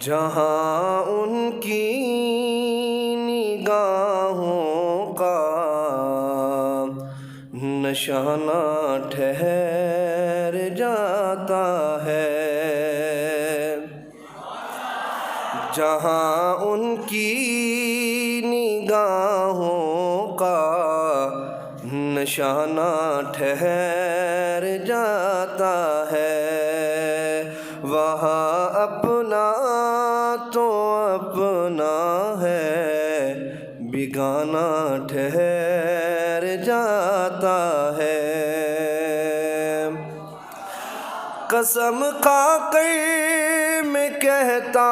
جہاں ان کی نگاہوں کا نشانہ ٹھہر جاتا ہے، جہاں ان کی نگاہوں کا نشانہ ٹھہر جاتا ہے، وہاں اپنا تو اپنا ہے، بیگانہ ٹھہر جاتا ہے۔ قسم کھا کر میں کہتا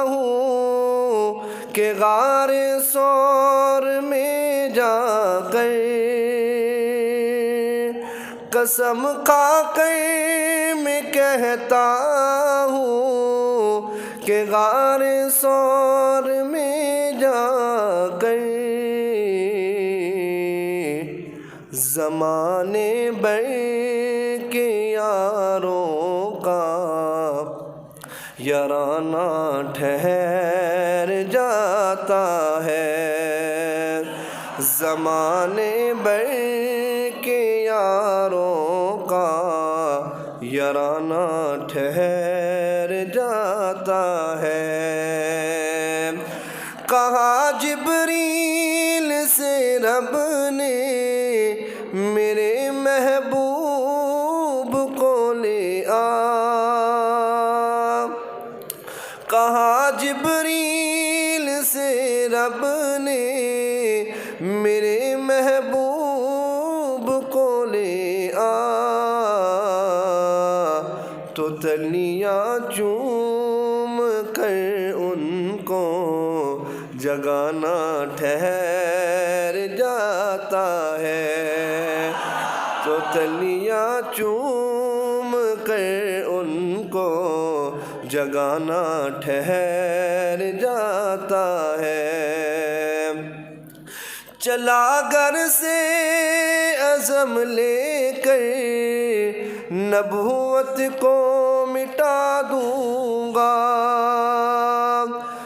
ہوں کہ غار ثور میں جا کر، قسم کھا کر میں کہتا ہوں کہ غار ثور میں جا کر زمانے بھر کے یاروں کا یارانہ ٹھہر جاتا ہے، زمانے بھر کے یاروں کا یارانہ ٹھہر جاتا ہے۔ کہا جبریل سے رب نے میرے محبوب کو لے آ، کہا جبریل سے رب نے میرے محبوب کو لے آ، تو تلیاں چوم کر ان کو جگانا ٹھہر جاتا ہے، تو تلیاں چوم کر ان کو جگانا ٹھہر جاتا ہے۔ چلا گھر سے عزم لے کر نبوت کو مٹا دوں گا،